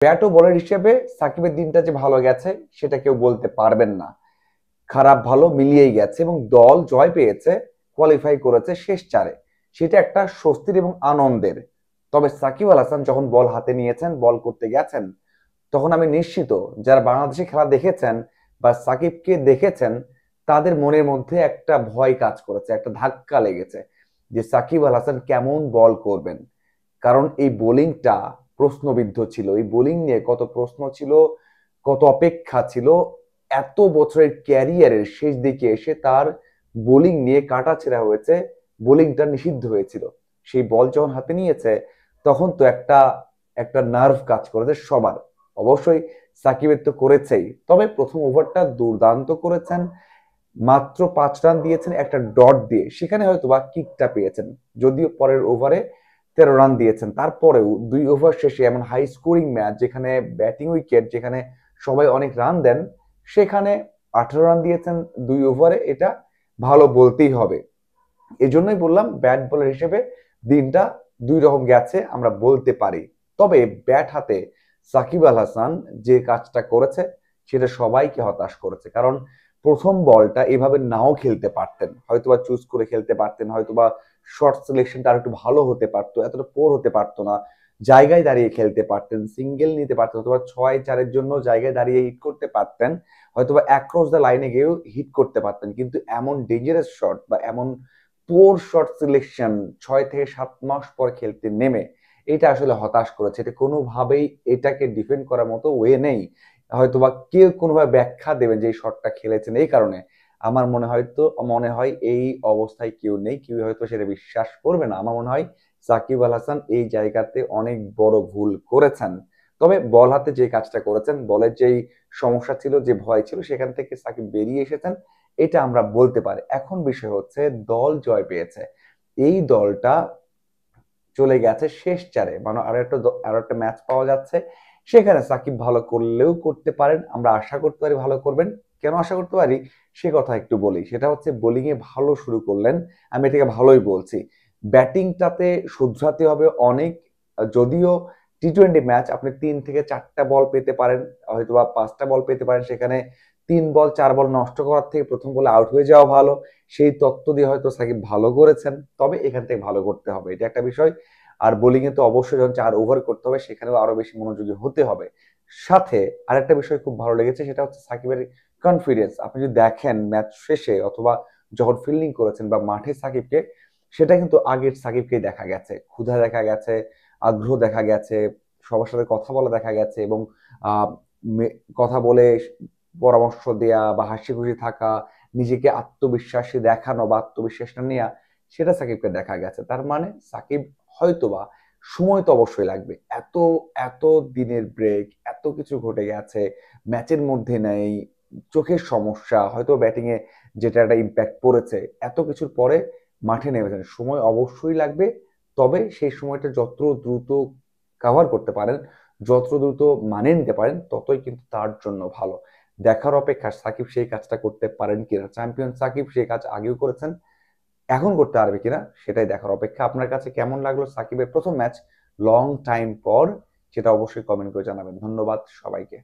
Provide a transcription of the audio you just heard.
Bat ও বলার হিসেবে সাকিবের দিনটা যে ভালো গেছে সেটা কেউ বলতে পারবেন না। খারাপ ভালো মিলিয়েই গেছে এবং দল জয় পেয়েছে, কোয়ালিফাই করেছে শেষ চারে। সেটা একটা স্বস্তির এবং আনন্দের। তবে সাকিব আল হাসান যখন বল হাতে নিয়েছেন, বল করতে গেছেন, তখন আমি নিশ্চিত যারা বাংলাদেশে খেলা দেখেছেন বা সাকিবকে দেখেছেন তাদের মনের মধ্যে একটা ভয় কাজ করেছে, একটা ধাক্কা লেগেছে যে সাকিব আল হাসান কেমন বল করবেন। কারণ এই বোলিংটা প্রশ্নবিদ্ধ ছিল, এই বোলিং নিয়ে কত প্রশ্ন ছিল, কত অপেক্ষা ছিল। এত বছরের ক্যারিয়ারের শেষ দিকে এসে তার বোলিং নিয়ে কাটাছেঁড়া হয়েছে, বোলিংটা নিষিদ্ধ হয়েছিল। সেই বল যখন হাতে নিয়েছে তখন তো একটা একটা নার্ভ কাজ করেছে সবার। অবশ্যই সাকিবের তো করেছেই, তবে প্রথম ওভারটা দুর্দান্ত করেছেন। মাত্র 5 রান দিয়েছেন একটা ডট দিয়ে, সেখানে হয়তো বা কিকটা পেয়েছেন। যদিও পরের ওভারে 13 রান দিয়েছেন, তারপরেও 2 ওভার শেষে এমন হাই স্কোরিং ম্যাচ যেখানে ব্যাটিং উইকেট, যেখানে সবাই অনেক রান দেন, সেখানে 18 রান দিয়েছেন 2 ওভারে, এটা ভালো বলতেই হবে। এই জন্যই বললাম ব্যাট বলার হিসেবে দিনটা দুই রকম গেছে আমরা বলতে পারি। তবে ব্যাট হাতে সাকিব আল হাসান যে কাজটা করেছে সেটা সবাইকে হতাশ করেছে। কারণ প্রথম বলটা এভাবে নাও খেলতে পারতেন, হয়তোবা চুজ করে খেলতে পারতেন, হয়তোবা শর্ট সিলেকশনটা আর একটু ভালো হতে পারতো, এতটা পোর হতে পারতো না। জায়গায় দাঁড়িয়ে খেলতে পারতেন, সিঙ্গেল নিতে পারতেন, অথবা 6-4-এর জন্য জায়গায় দাঁড়িয়ে হিট করতে পারতেন, হয়তোবা অ্যাক্রস দ্য লাইনে গিয়েও হিট করতে পারতেন। কিন্তু এমন ডেঞ্জারাস শট বা এমন পোর শট সিলেকশন 6 থেকে 7 মাস পর খেলতে নেমে এটা আসলে হতাশ করেছে। এটা কোনোভাবেই এটাকে ডিফেন্ড করার মতো ওয়ে নেই। হয়তোবা কেউ কোনোভাবে ব্যাখ্যা দেবেন যে এই শটটা খেলেছেন এই কারণে। আমার মনে হয় এই অবস্থায় কেউ নেই, কেউ হয়তো সেটা বিশ্বাস করবে না। আমার মনে হয় সাকিব আল হাসান এই জায়গাতে অনেক বড় ভুল করেছেন। তবে বল হাতে যে কাজটা করেছেন, বলের যেই সমস্যা ছিল, যে ভয় ছিল, সেখান থেকে সাকিব বেরিয়ে এসেছেন, এটা আমরা বলতে পারি। এখন বিষয় হচ্ছে দল জয় পেয়েছে, এই দলটা চলে গেছে শেষ চারে, মানে আরো একটা ম্যাচ পাওয়া যাচ্ছে। সেখানে সাকিব ভালো করলেও করতে পারেন, আমরা আশা করতে পারি ভালো করবেন। কেন আশা করতে পারি সে কথা একটু বলি। সেটা হচ্ছে বোলিং এ ভালো শুরু করলেন, আমি এটাকে ভালোই বলছি। ব্যাটিংটাতে শুধরাতে হবে অনেক। যদিও টি-20 ম্যাচ, আপনি 3 থেকে 4টা বল পেতে পারেন, হয়তোবা 5টা বল পেতে পারেন, সেখানে 3 বল 4 বল নষ্ট করার থেকে প্রথম বলে আউট হয়ে যাওয়া ভালো। সেই তত্ত্ব দিয়ে হয়তো সাকিব ভালো করেছেন, তবে এখান থেকে ভালো করতে হবে, এটা একটা বিষয়। আর বোলিং এ তো অবশ্যই যখন 4 ওভার করতে হবে সেখানেও আরো বেশি মনোযোগী হতে হবে। সাথে আরেকটা বিষয় খুব ভালো লেগেছে, সেটা হচ্ছে সাকিবের কনফিডেন্স। আপনি যদি দেখেন ম্যাচ শেষে অথবা যখন ফিল্ডিং করেছেন বা মাঠে সাকিবকে, সেটা কিন্তু আগের সাকিবকেই দেখা গেছে। ক্ষুধা দেখা গেছে, আগ্রহ দেখা গেছে, সবার সাথে কথা বলা দেখা গেছে, এবং আহ কথা বলে পরামর্শ দেয়া বা হাসি খুশি থাকা, নিজেকে আত্মবিশ্বাসী দেখানো বা আত্মবিশ্বাসটা নেওয়া, সেটা সাকিবকে দেখা গেছে। তার মানে সাকিব হয়তোবা, সময় তো অবশ্যই লাগবে, এত এত দিনের ব্রেক, এত কিছু ঘটে গেছে, ম্যাচের মধ্যে নেই, চোখের সমস্যা, হয়তো ব্যাটিং এ যেটা একটা ইম্প্যাক্ট পড়েছে, এত কিছুর পরে মাঠে নেমেছেন, সময় অবশ্যই লাগবে। তবে সেই সময়টা যত দ্রুত কভার করতে পারেন, যত দ্রুত মানিয়ে নিতে পারেন, ততই কিন্তু তার জন্য ভালো। দেখার অপেক্ষা সাকিব সেই কাজটা করতে পারেন কিনা। চ্যাম্পিয়ন সাকিব সেই কাজ আগেও করেছেন, এখন করতে পারবে কিনা সেটাই দেখার অপেক্ষা। আপনার কাছে কেমন লাগলো সাকিবের প্রথম ম্যাচ লং টাইম পর, সেটা অবশ্যই কমেন্ট করে জানাবেন। ধন্যবাদ সবাইকে।